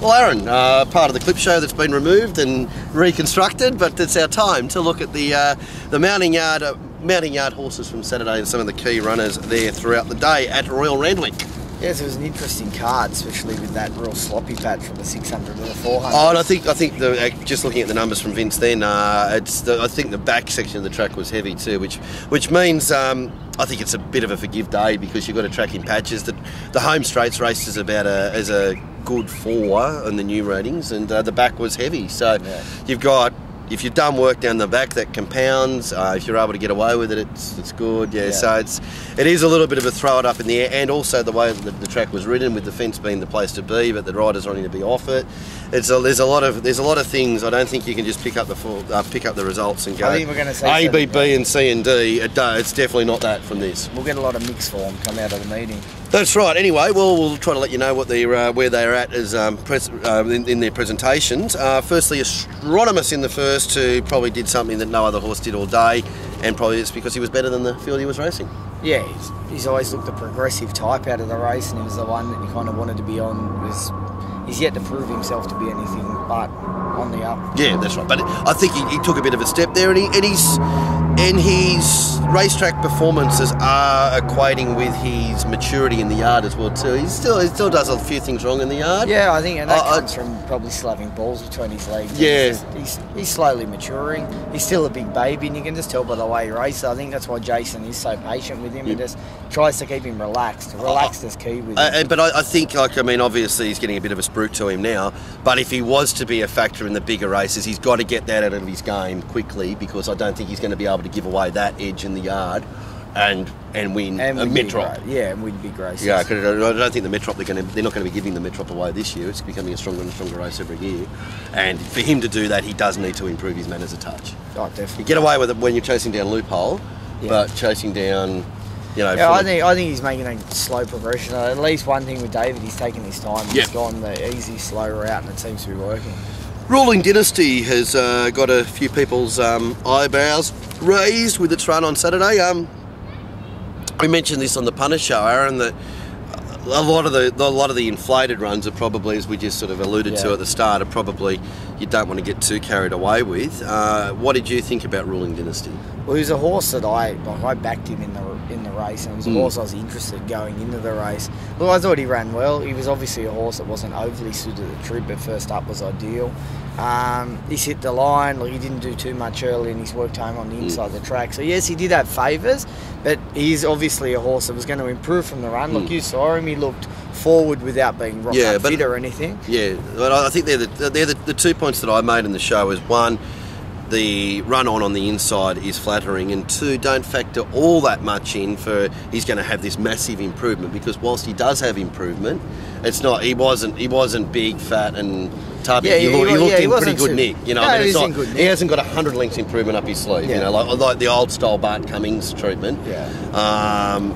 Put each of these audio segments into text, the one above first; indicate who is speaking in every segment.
Speaker 1: Well, Aaron, part of the clip show that's been removed and reconstructed, but it's our time to look at the mounting yard horses from Saturday and some of the key runners there throughout the day at Royal Randwick.
Speaker 2: Yes, it was an interesting card, especially with that real sloppy patch from the 600 to the 400.
Speaker 1: Oh, and I think just looking at the numbers from Vince, then I think the back section of the track was heavy too, which means I think it's a bit of a forgive day because you've got to track in patches. The home straights race is about a good 4 on the new ratings, and the back was heavy. So you've got. If you've done work down the back, that compounds. If you're able to get away with it, it's good. Yeah. So it is a little bit of a throw it up in the air, and also the way that the track was ridden, with the fence being the place to be, but the riders wanting to be off it. There's a lot of things. I don't think you can just pick up the results and go.
Speaker 2: I think we're going to say
Speaker 1: A, B, B, and C and D. It's definitely not that from this.
Speaker 2: We'll get a lot of mixed form come out of the meeting.
Speaker 1: That's right. Anyway, we'll try to let you know what where they're at as in their presentations. Firstly, Astronomus in the first, who probably did something that no other horse did all day, and probably it's because he was better than the field he was racing. Yeah,
Speaker 2: he's always looked the progressive type out of the race, and he was the one that he kind of wanted to be on. He's yet to prove himself to be anything but on the up.
Speaker 1: Yeah, that's right. But I think he took a bit of a step there, and his racetrack performances are equating with his maturity in the yard as well too. He still does a few things wrong in the yard.
Speaker 2: Yeah, I think, and that comes from probably still having balls between his legs.
Speaker 1: Yeah,
Speaker 2: he's slowly maturing. He's still a big baby, and you can just tell by the way he races. I think that's why Jason is so patient with him. He just tries to keep him relaxed. Relaxed is key with him.
Speaker 1: But I think, obviously he's getting a bit of a sprute to him now. But if he was to be a factor in the bigger races, he's got to get that out of his game quickly, because I don't think he's going to be able to give away that edge in the yard and win a Metrop.
Speaker 2: And win big races.
Speaker 1: Yeah, because I don't think the Metrop, they're not going to be giving the Metrop away this year. It's becoming a stronger and stronger race every year. And for him to do that, he does need to improve his manners a touch.
Speaker 2: Oh, definitely.
Speaker 1: You get away with it when you're chasing down Loophole, but chasing down...
Speaker 2: I think he's making a slow progression. At least one thing with David, he's taken his time. He's gone the easy, slow route, and it seems to be working.
Speaker 1: Ruling Dynasty has got a few people's eyebrows raised with its run on Saturday. We mentioned this on the Punter show, Aaron, that a lot of the inflated runs are probably, as we just sort of alluded to at the start, are probably you don't want to get too carried away with. What did you think about Ruling Dynasty?
Speaker 2: Well, he was a horse that I backed him in the race, and it was a horse I was interested in going into the race. Well, I thought he ran well. He was obviously a horse that wasn't overly suited to the trip, but first up was ideal. He's hit the line. He didn't do too much early, and he's worked home on the inside of the track. So yes, he did have favours, but he's obviously a horse that was going to improve from the run. Look, you saw him. He looked forward without being rock fit or anything.
Speaker 1: Yeah, but I think they're the 2 points that I made in the show is, one, the run on the inside is flattering, and two, don't factor all that much in for he's going to have this massive improvement, because whilst he does have improvement, it's not, he wasn't big, fat and tubby. He looked in pretty good nick. He hasn't got 100 lengths improvement up his sleeve. Like the old style Bart Cummings treatment.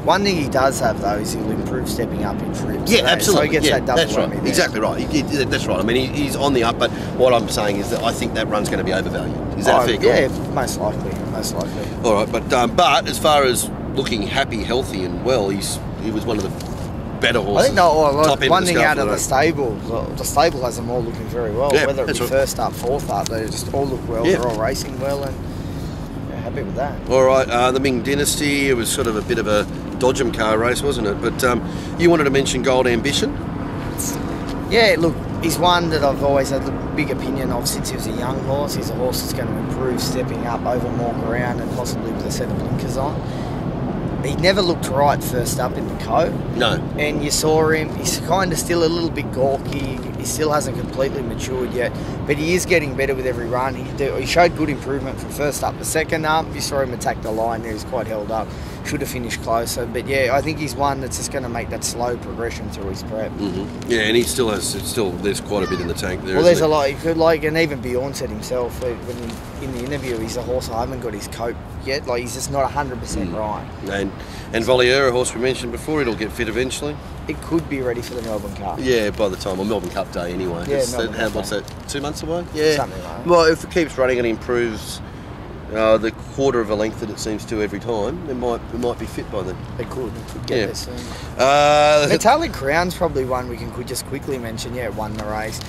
Speaker 2: One thing he does have though is he'll improve stepping up in trips.
Speaker 1: Yeah, absolutely.
Speaker 2: So he gets that double
Speaker 1: that's right.
Speaker 2: whammy there.
Speaker 1: Exactly right. That's right. I mean, he's on the up, but what I'm saying is that I think that run's going to be overvalued. Is that a fair call?
Speaker 2: Yeah, most likely.
Speaker 1: All right, but as far as looking happy, healthy, and well, he was one of the better horses.
Speaker 2: I think one thing out of the stable has them all looking very well.
Speaker 1: Yeah,
Speaker 2: whether it be first up, fourth up, they just all look well. They're all racing well, and happy with that.
Speaker 1: All right, the Ming Dynasty, it was sort of a bit of a dodgem car race, wasn't it? But you wanted to mention Gold Ambition?
Speaker 2: Yeah, look, he's one that I've always had a big opinion of since he was a young horse. He's a horse that's going to improve stepping up over more ground and possibly with a set of blinkers on. He never looked right first up in the coat. No. And you saw him, he's kind of still a little bit gawky. He still hasn't completely matured yet, but he is getting better with every run. He showed good improvement from first up to second up. You saw him attack the line there. He's quite held up. Should have finished closer. But yeah, I think he's one that's just going to make that slow progression through his prep.
Speaker 1: Yeah, and he still has, there's quite a bit in the tank there.
Speaker 2: Well, there's a lot. He could, and even Bjorn said himself when in the interview, he's a horse I haven't got his coat yet. He's just not 100% right.
Speaker 1: And Voliere, a horse we mentioned before, it'll get fit eventually.
Speaker 2: It could be ready for the Melbourne Cup.
Speaker 1: Yeah, by the time, or Melbourne Cup Day anyway.
Speaker 2: Yeah,
Speaker 1: what's that, 2 months away? Yeah.
Speaker 2: Something like that.
Speaker 1: Well, if it keeps running and improves the quarter of a length that it seems to every time, it might be fit by then.
Speaker 2: They could get there soon. Metallic Crown's probably one we could just quickly mention. Yeah, it won the race.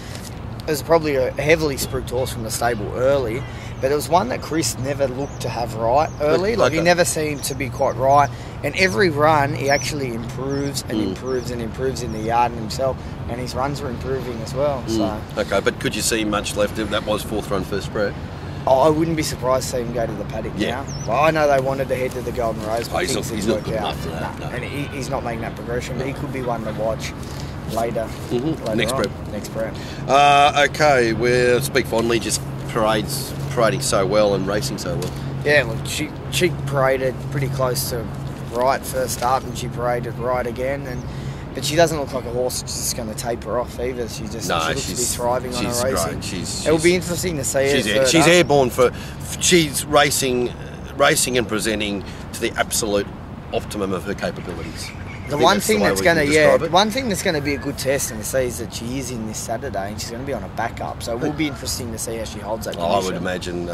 Speaker 2: It was probably a heavily spruiked horse from the stable early, but it was one that Chris never looked to have right early. Like, he never seemed to be quite right. And every run, he actually improves and improves and improves in the yard and himself, and his runs are improving as well. So
Speaker 1: okay, but could you see much left? That was 4th run first spread.
Speaker 2: I wouldn't be surprised to see him go to the paddock now. Well, I know they wanted to head to the Golden Rose, but
Speaker 1: he's not good enough for that. No.
Speaker 2: And he's not making that progression, but he could be one to watch later.
Speaker 1: Next prep.
Speaker 2: Next prep.
Speaker 1: Okay, we'll speak fondly. Just parading so well and racing so well.
Speaker 2: Yeah, look, she paraded pretty close to right first up, and she paraded right again, but she doesn't look like a horse that's just going to taper off either. She looks to be thriving on her racing.
Speaker 1: Great.
Speaker 2: It will be interesting to see her.
Speaker 1: She's airborne she's racing and presenting to the absolute optimum of her capabilities.
Speaker 2: The one thing that's going to be a good test and to see is that she is in this Saturday and she's going to be on a backup. So it will be interesting to see how she holds that condition.
Speaker 1: I would imagine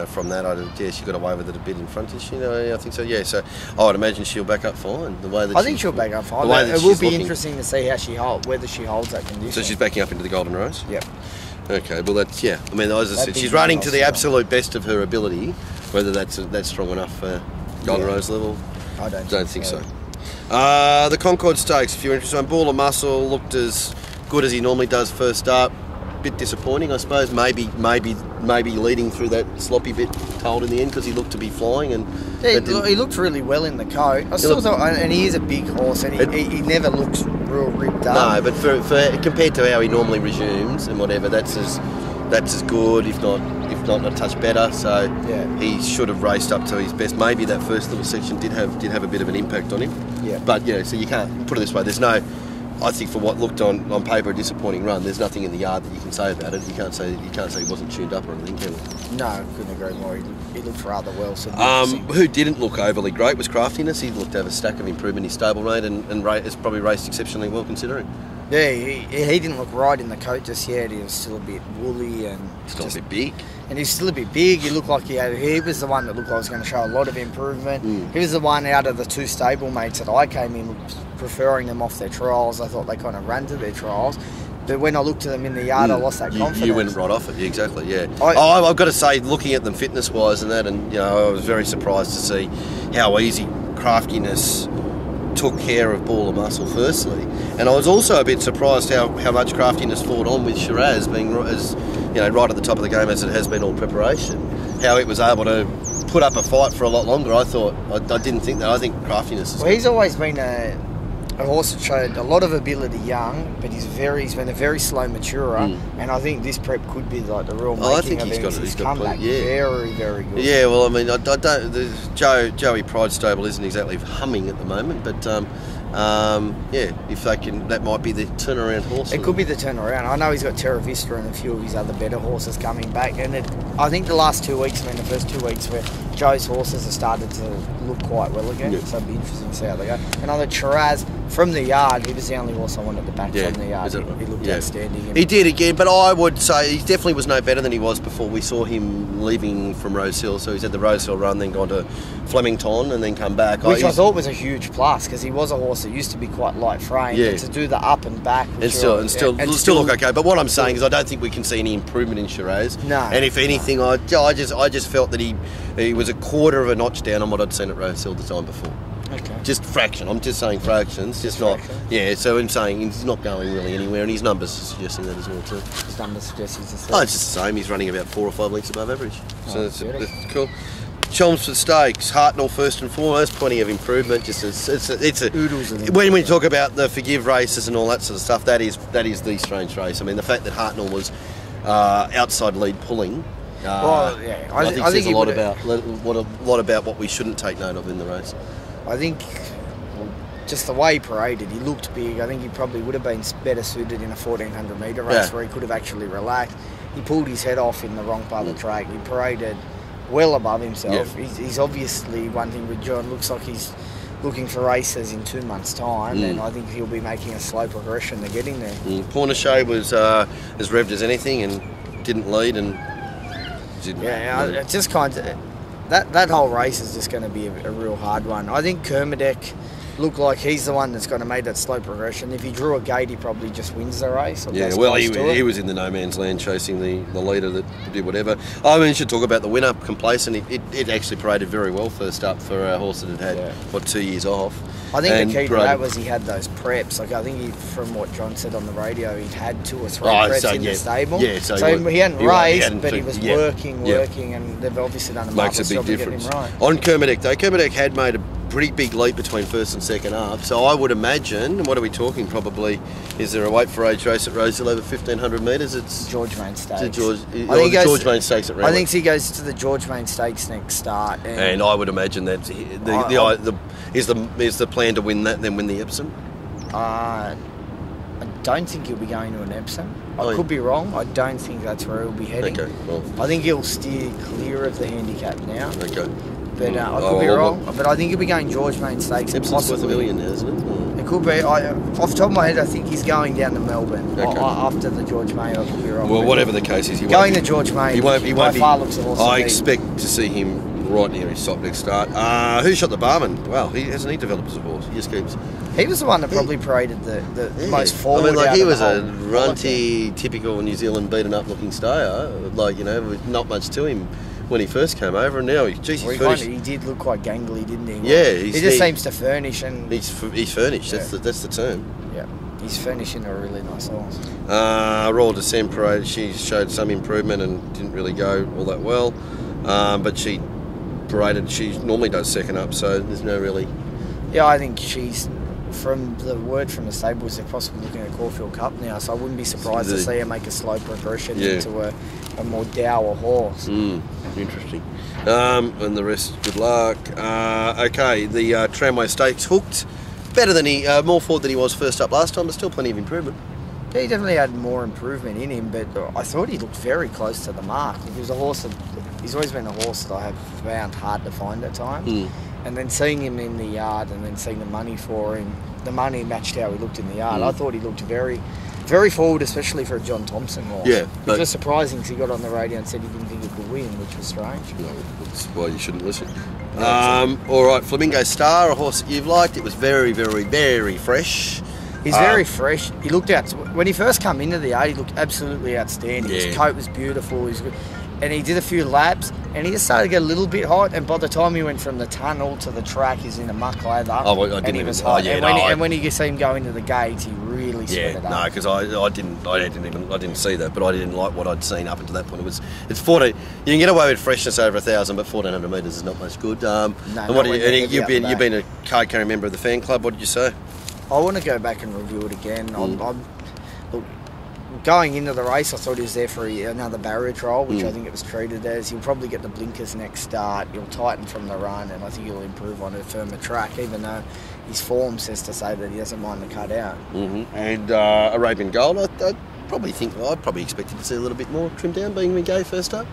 Speaker 1: from that, she got away with it a bit in front, is she? I think so. Yeah. So I would imagine she'll back up fine. I think
Speaker 2: she'll back up fine. It will be interesting to see how whether she holds that condition.
Speaker 1: So she's backing up into the Golden Rose.
Speaker 2: Yep.
Speaker 1: Okay. Well, that's I mean, as I said, she's running to the absolute best of her ability. Whether that's strong enough for Golden Rose level,
Speaker 2: I don't think so.
Speaker 1: The Concord Stakes, if you're interested in Ball of Muscle, looked as good as he normally does first up. Bit disappointing, I suppose. Maybe leading through that sloppy bit told in the end because he looked to be flying. And
Speaker 2: he looked really well in the coat. I still thought, and he is a big horse, and he never looks real ripped up.
Speaker 1: No, but for compared to how he normally resumes and whatever, that's as good, if not a touch better. So he should have raced up to his best. Maybe that first little section did have a bit of an impact on him.
Speaker 2: Yeah.
Speaker 1: But so you can't put it this way. There's no. I think for what looked on paper a disappointing run, there's nothing in the yard that you can say about it. You can't say he wasn't tuned up or anything, can we?
Speaker 2: No, I couldn't agree more. He looked rather well. So
Speaker 1: who didn't look overly great was Craftiness. He looked to have a stack of improvement in his stable rate and has probably raced exceptionally well considering.
Speaker 2: Yeah, he didn't look right in the coat just yet. He was still a bit woolly and
Speaker 1: still a bit big.
Speaker 2: And he's still a bit big. He looked like he was the one that looked like he was going to show a lot of improvement. He was the one out of the two stablemates that I came in preferring them off their trials. I thought they kind of ran to their trials. But when I looked at them in the yard, I lost that confidence.
Speaker 1: You went right off it, exactly, yeah. I've got to say, looking at them fitness-wise and that, and I was very surprised to see how easy Craftiness took care of Ball of Muscle firstly, and I was also a bit surprised how much Craftiness fought on with Shiraz being as right at the top of the game as it has been all preparation. How it was able to put up a fight for a lot longer. I didn't think that. I think Craftiness is
Speaker 2: he's always been a horse that showed a lot of ability young, but he's been a very slow maturer, and I think this prep could be like the real making of him. He's come back very, very good.
Speaker 1: Yeah, well, I mean, I don't. Joey Pride Stable isn't exactly humming at the moment, but if they can, that might be the turnaround horse.
Speaker 2: It could be the turnaround. I know he's got Terra Vista and a few of his other better horses coming back, and I think the last 2 weeks, the first 2 weeks where Joe's horses have started to look quite well again, so it'll be interesting to see how they go. And on the Shiraz, from the yard, he was the only horse I wanted to back from the yard. He looked outstanding.
Speaker 1: He did again, but I would say he definitely was no better than he was before we saw him leaving from Rose Hill. So he's had the Rose Hill run, then gone to Flemington, and then come back.
Speaker 2: Which I thought was a huge plus, because he was a horse that used to be quite light framed, but to do the up and back,
Speaker 1: and still look okay. But what I'm saying is, I don't think we can see any improvement in Shiraz.
Speaker 2: No.
Speaker 1: And if anything, I just felt that he was a quarter of a notch down on what I'd seen at Rose Hill the time before.
Speaker 2: Okay.
Speaker 1: Just fraction. I'm just saying fractions. Just not. Yeah. So I'm saying he's not going really anywhere, and his numbers are suggesting that as well too.
Speaker 2: His numbers suggest he's
Speaker 1: it's just the same. He's running about 4 or 5 lengths above average. So that's cool. Chelmsford Stakes, Hartnell first and foremost, plenty of improvement. Just when we talk about the forgive races and all that sort of stuff, that is the strange race. I mean, the fact that Hartnell was outside lead pulling. I think says a lot about what we shouldn't take note of in the race.
Speaker 2: I think just the way he paraded, he looked big. I think he probably would have been better suited in a 1400 metre race where he could have actually relaxed. He pulled his head off in the wrong part of the track. He paraded well above himself. He's obviously, one thing with John, looks like he's looking for races in 2 months' time, and I think he'll be making a slow progression to getting there.
Speaker 1: Pornichet was as revved as anything and didn't lead, and
Speaker 2: it's just kind of. that whole race is just going to be a real hard one. I think Kermadec looked like he's the one that's going to make that slow progression. If he drew a gate, he probably just wins the race.
Speaker 1: Yeah, well, he was in the no man's land chasing the leader that did whatever. I mean, you should talk about the winner, Complacent. It actually paraded very well first up for a horse that had 2 years off.
Speaker 2: I think the key to that was he had those preps. Like I think from what John said on the radio, he'd had 2 or 3 preps in the stable.
Speaker 1: Yeah,
Speaker 2: so he hadn't raced, but he was working, and they've obviously done a marvellous job of getting him right.
Speaker 1: On Kermadec, though, Kermadec had made a pretty big leap between first and second up. So I would imagine, what are we talking probably, is there a weight for age race at Rosedale over 1,500 metres? It's
Speaker 2: George Main Stakes.
Speaker 1: George Main Stakes at Randwick.
Speaker 2: I think he goes to the George Main Stakes next start.
Speaker 1: And I would imagine that is the plan to win that, then win the Epsom?
Speaker 2: I don't think he'll be going to an Epsom. I could be wrong. I don't think that's where he'll be heading.
Speaker 1: Okay, well.
Speaker 2: I think he'll steer clear of the handicap now.
Speaker 1: Okay.
Speaker 2: But I could be wrong. But I think he'll be going George Main Stakes.
Speaker 1: Epsom's worth $1 million now, isn't it?
Speaker 2: It could be. Off the top of my head, I think he's going down to Melbourne after the George May. I could be wrong.
Speaker 1: Well, whatever the case is,
Speaker 2: going to George May. He won't be. I
Speaker 1: expect to see him right near his top next start. Who shot the barman? Well, hasn't he developed as a horse? He just keeps.
Speaker 2: He was the one that probably paraded the most forward.
Speaker 1: I mean, he was a runty, typical New Zealand beaten up looking stayer. With not much to him when he first came over, and now he's furnished.
Speaker 2: He did look quite gangly, didn't he?
Speaker 1: Yeah,
Speaker 2: he just seems to furnish, and
Speaker 1: he's furnished.
Speaker 2: Yeah.
Speaker 1: That's the term.
Speaker 2: Yeah, he's furnishing a really nice horse.
Speaker 1: Royal Descent Parade. She showed some improvement and didn't really go all that well, but she paraded. She normally does second up, so there's no really.
Speaker 2: Yeah, I think she's. From the word from the stables, they're possibly looking at Caulfield Cup now, so I wouldn't be surprised to see her make a slow progression into a more dour horse.
Speaker 1: Interesting. And the rest, good luck. Okay, the Tramway Stakes hooked. Better than more forward than he was first up last time, but still plenty of improvement.
Speaker 2: Yeah, he definitely had more improvement in him, but I thought he looked very close to the mark. He was a horse he's always been a horse that I have found hard to find at times. And then seeing him in the yard and then seeing the money for him, the money matched how he looked in the yard. I thought he looked very, very forward, especially for a John Thompson horse.
Speaker 1: Yeah.
Speaker 2: It was surprising because he got on the radio and said he didn't think he could win, which was strange.
Speaker 1: No, that's why you shouldn't listen. All right, Flamingo Star, a horse that you've liked. It was very, very, very fresh.
Speaker 2: He's very fresh. He looked out when he first came into the yard. He looked absolutely outstanding.
Speaker 1: Yeah.
Speaker 2: His coat was beautiful. He's good. And he did a few laps, and he just started to get a little bit hot. And by the time he went from the tunnel to the track, he's in a muck lather. And he was hot. And when you see him go into the gates, he really sped it up.
Speaker 1: No, because I didn't see that, but I didn't like what I'd seen up until that point. It's 14. You can get away with freshness over 1,000, but 1,400 metres is not much good. You've been a card carrying member of the fan club. What did you say?
Speaker 2: I want to go back and review it again. Look, going into the race, I thought he was there for another barrier trial, which I think it was treated as. He'll probably get the blinkers next start. He'll tighten from the run, and I think he'll improve on a firmer track, even though his form says to say that he doesn't mind the cut out.
Speaker 1: And Arabian Gold, I'd probably expected to see a little bit more trimmed down, being McGay first up.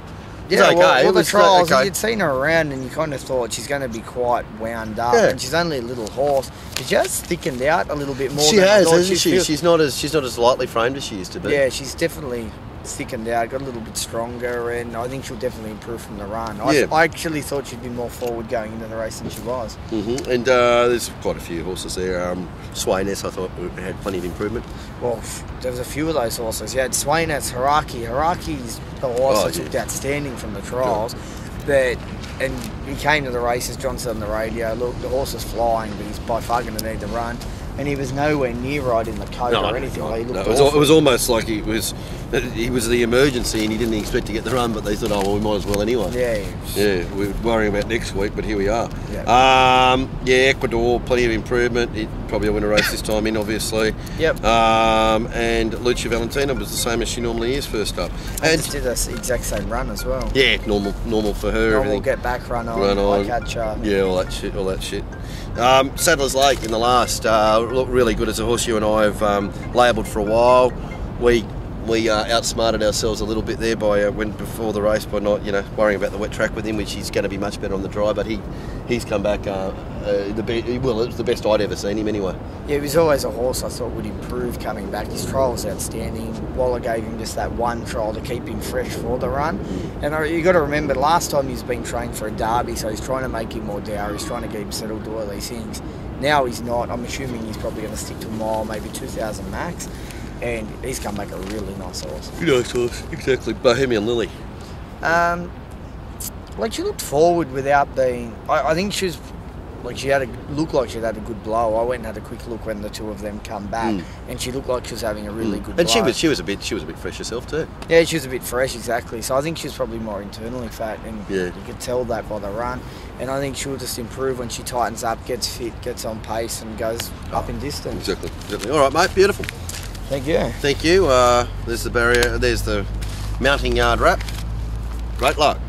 Speaker 2: Yeah, well, the trials, you'd seen her around and you kind of thought she's going to be quite wound up, and she's only a little horse. But she has thickened out a little bit more.
Speaker 1: She has, hasn't she? She's not as lightly framed as she used to be.
Speaker 2: Yeah, she's definitely thickened out, got a little bit stronger, and I think she'll definitely improve from the run. I actually thought she'd be more forward going into the race than she was.
Speaker 1: And there's quite a few horses there. Swayness, I thought, had plenty of improvement.
Speaker 2: Well, there was a few of those horses. You had Swayness, Haraki. Haraki's the horse that looked outstanding from the trials. And he came to the race, as John said on the radio, look, the horse is flying, but he's by far going to need the run. And he was nowhere near right in the coat or anything. He looked
Speaker 1: it was almost like he was the emergency and he didn't expect to get the run, but they thought, we might as well anyway. Yeah, we're worrying about next week, but here we are. Ecuador, plenty of improvement. It probably win a race this time in, obviously. And Lucia Valentina was the same as she normally is first up.
Speaker 2: And just did the exact same run as well.
Speaker 1: Yeah, normal for her.
Speaker 2: Normal get back run on. Catcher.
Speaker 1: Yeah, all that shit. Sadler's Lake in the last looked really good as a horse you and I have labelled for a while. We we outsmarted ourselves a little bit there by when before the race by not worrying about the wet track with him, which he's going to be much better on the dry. But he's come back. It was the best I'd ever seen him anyway.
Speaker 2: Yeah, he was always a horse I thought would improve coming back. His trial was outstanding. Waller gave him just that one trial to keep him fresh for the run. And you got to remember, last time he's been trained for a derby, so he's trying to make him more dour. He's trying to get him settled to all these things. Now he's not. I'm assuming he's probably going to stick to a mile, maybe 2,000 max. And he's come back a really nice horse.
Speaker 1: Nice horse, exactly. Bohemian Lily.
Speaker 2: She looked forward without being. I think she was. Looked like she'd had a good blow. I went and had a quick look when the two of them come back, and she looked like she was having a really good blow.
Speaker 1: And she was a bit fresh herself too.
Speaker 2: Yeah, she was a bit fresh, exactly. So I think she was probably more internally fat, and you could tell that by the run. And I think she'll just improve when she tightens up, gets fit, gets on pace, and goes up in distance.
Speaker 1: Exactly. All right, mate. Beautiful.
Speaker 2: Thank you.
Speaker 1: Thank you. There's the barrier. There's the mounting yard wrap. Great luck.